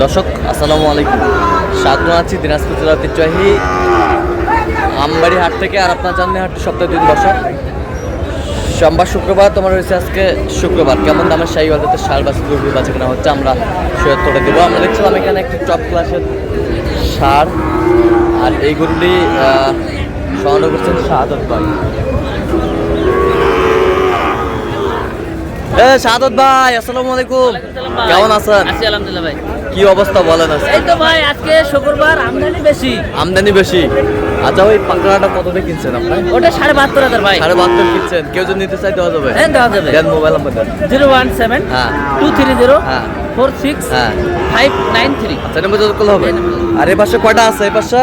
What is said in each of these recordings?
দর্শক আসসালামু আলাইকুম, স্বাগত আছি দিনাজপুর জেলার ঐতিহ্যবাহী আমবাড়ি হাট থেকে। আর আপনার জানেন হাটটি সপ্তাহে 2 দিন বসা, সোমবার শুক্রবার। তোমার রয়েছে আজকে শুক্রবার। কেমন দামের শাহিওয়াল জাতের ষাঁড় বাছুর গরু বাচ্চা কেনা হচ্ছে আমরা সৈয়দপুরে দেবো। আমরা দেখছিলাম এখানে একটি টপ ক্লাসের ষাঁড়, আর এই গরুটি সংগ্রহ করছেন শাহাদত ভাই। শাহাদত ভাই আসসালামু আলাইকুম, কেমন আছেন? আছি আলহামদুলিল্লাহ ভাই। কি অবস্থা বলেন? এই তো ভাই আজকে শুক্রবার, আমদানি বেশি। আচ্ছা, ওই পাকড়াটা কত দিয়ে কিনছেন আপনার? ওটা 72,500 ভাই। 72 কিনছেন। কেউ যদি নিতে চাই দেওয়া যাবে? হ্যাঁ দেওয়া যাবে। দেন মোবাইল নাম্বার দেন। 017 হ্যাঁ 230 হ্যাঁ 46 হ্যাঁ 593। আচ্ছা, নম্বর যত করলে হবে। আর এই পাশে কয়টা আছে? এই পাশে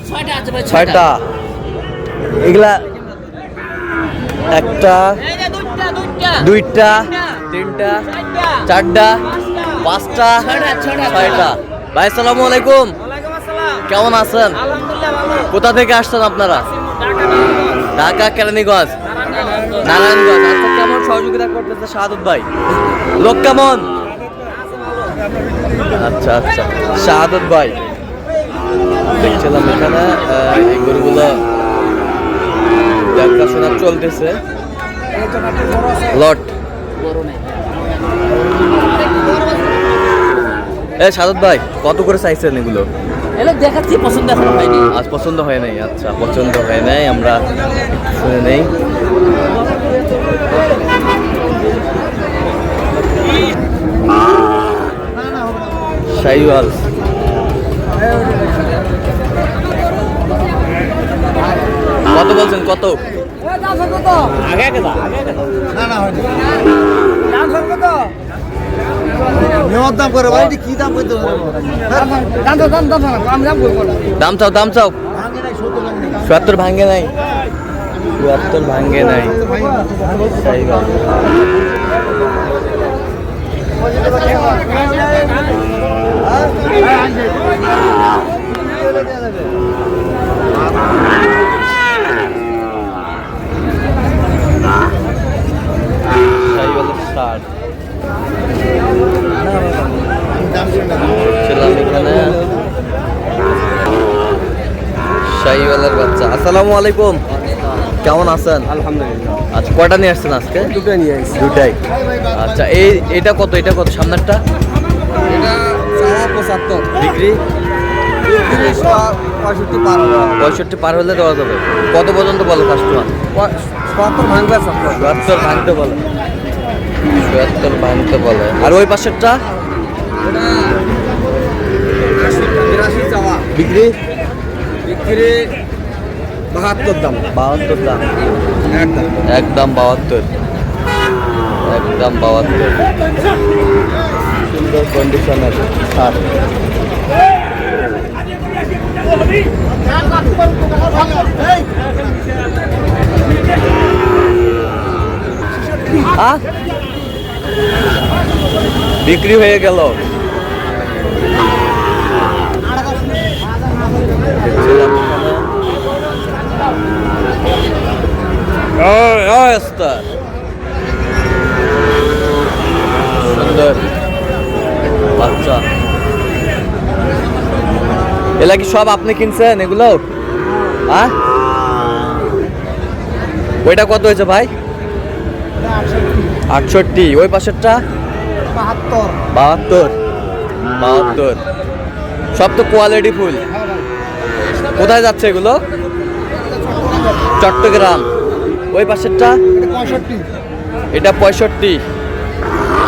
6টা আছে ভাই। 6টা। এগুলা একটা, এই যে দুইটা দুইটা, তিনটা, চারটা, পাঁচটা, ছয়টা। ভাই আসসালামু আলাইকুম, ওয়ালাইকুম আসসালাম। কেমন আছেন? আলহামদুলিল্লাহ ভালো। কোথা থেকে আসছেন আপনারা? ঢাকা কেরানীগঞ্জ, নারায়ণগঞ্জ। আচ্ছা, কেমন সহযোগিতা করতেছে শাহাদত ভাই? লোক কেমন? আচ্ছা আচ্ছা, শাহাদত ভাই দেখছিলাম এখানে এই গরুগুলো দেখাশোনা চলতেছে। লট শাহাদত ভাই কত করে চাইছেন এগুলো? এলো দেখাচ্ছি, পছন্দ এখনো হয়নি। আজ পছন্দ হয় নাই। আচ্ছা, পছন্দ হয় নাই, আমরা শুনে নেই। শাহিওয়াল কত বলছেন? কত? দাম করে ভাই, কি দাম করতে দাম চাও, দাম চাও। ৭০ ভাঙ্গে নাই, ৭০ ভাঙ্গে নাই। শাহিওয়াল ষাঁড় ছিলাম এখানে। শাহিওয়ালের বাচ্চা। আসসালামু আলাইকুম, কেমন আছেন? আলহামদুলিল্লাহ। আচ্ছা, কয়টা নিয়ে আসছেন আজকে? দুটো নিয়ে আসছি। দুটাই। আচ্ছা, এটা কত? এটা কত সামনেরটা? এটা 75 বিক্রি 65 পার হবে। 65 পার হলে দেওয়া যাবে। কত পর্যন্ত বলে কাস্টমার? 70 ভাঙবে। ৭০ ভাঙতে বলে, ৭০ ভাঙতে বলে। আর ওই পাশেরটা এটা 82 চাওয়া। বিক্রি বিক্রি 72 দাম। 72 দাম, একদম একদম 72, একদম 72। সুন্দর কন্ডিশনের ষাঁড়। বিক্রি হয়ে গেল। সুন্দর বাচ্চা। এলা কি সব আপনি কিনছেন এগুলো? ওইটা কত হয়েছে ভাই? 68। ওই পাশেরটা 72, 72। সব তো কোয়ালিটি ফুল। কোথায় যাচ্ছে এগুলো? চট্টগ্রাম। ওই পাশেরটা এটা 65,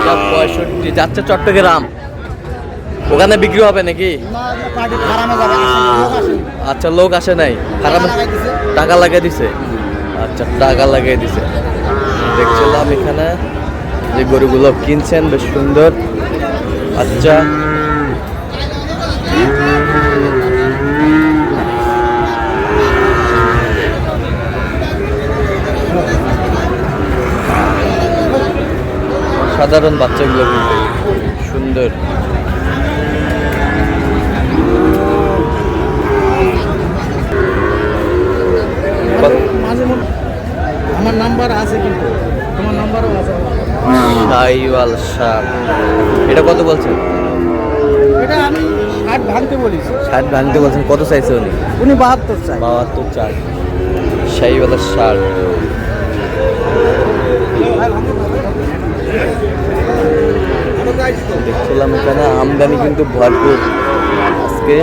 এটা 65 যাচ্ছে চট্টগ্রাম। ওখানে বিক্রি হবে নাকি? আচ্ছা, লোক আসে নাই, টাকা লাগিয়ে দিছে। আচ্ছা, টাকা লাগিয়ে দিছে। দেখছিলাম এখানে যে গরুগুলো কিনছেন, বেশ সুন্দর। আচ্ছা, সাধারণ বাচ্চাগুলো কিন্তু সুন্দর। আমার নাম্বার আছে, কিন্তু তোমার নাম্বারও আছে। শাহিওয়াল ষাঁড়, এটা কত বলছেন? এটা আমি 60 ভাঙতে বলিস। 60 ভাঙতে বলছেন, কত চাইছে উনি? উনি 72 চাই। 72 চার। শাহিওয়ালের ষাঁড়। দেখছিলাম এখানে আমদানি কিন্তু ভরপুর আজকে।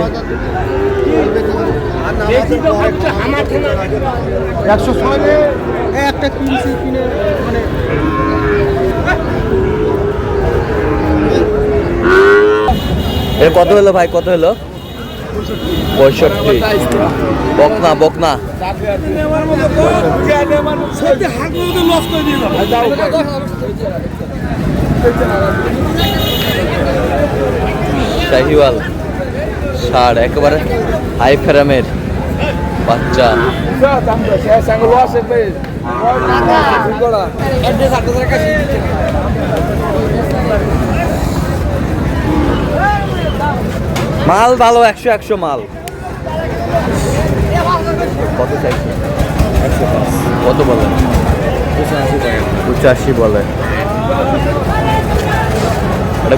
106 একটা কিনছি, কিনে মানে এটা কত হলো ভাই, কত হলো? 65। বকনা বকনা। শাহিওয়াল ষাঁড়, একেবারে হাই ফ্রেমের বাচ্চা। মাল ভালো, 100 মাল। কত চাইছে? কত বলে? 85 বলে। এটা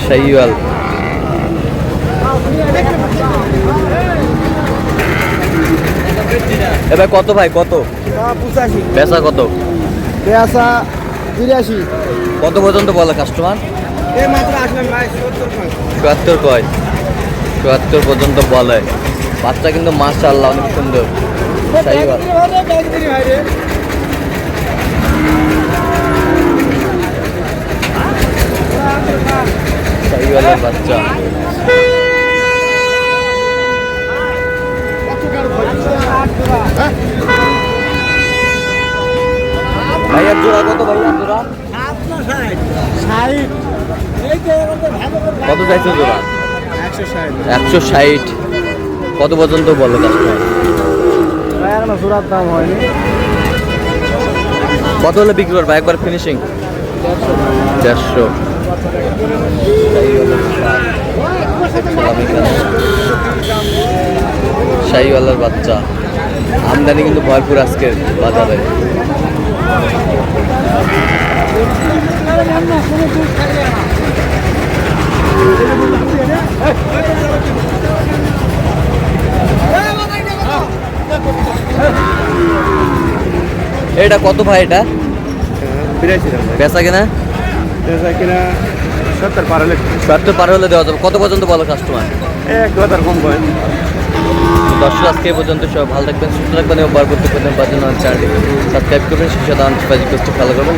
শাহিওয়াল। এবার কত ভাই, কত? 85। বেচা কত? পেয়াসা 83। কত পর্যন্ত বলে কাস্টমার? এই মাত্র আসলেন ভাই, 70 74 কয়? 74 পর্যন্ত বলে। বাচ্চা কিন্তু মাশাআল্লাহ অনেক সুন্দর। শাহিওয়াল। শাহিওয়ালের বাচ্চা। ভাইয়ার জোড়া কত? ভাইয়ার জোড়া কত চাইছে জোড়া? 160। কত পর্যন্ত বলে কাস্টমার? এখনো জোড়ার দাম হয়নি। কত হলে বিক্রি করবে একবার ফিনিশিং? 150। শাহিওয়ালের বাচ্চা। আমদানি কিন্তু ভরপুর আজকের বাজারে। এটা কত ভাই? এটা 82 বেচা কিনা? কিনা 70 পার হলে 70 পার হলে দেওয়া যাবে। কত পর্যন্ত বলো কাস্টমার? 1,000 কম করে। দর্শক আজকে এই পর্যন্ত, সবাই ভালো থাকবেন, সুস্থ থাকবেন এবং পরবর্তী পর্যন্ত চ্যানেলটি সাবস্ক্রাইব করবেন। সেই সাথে ফেসবুক পেজটি ফলো করবেন।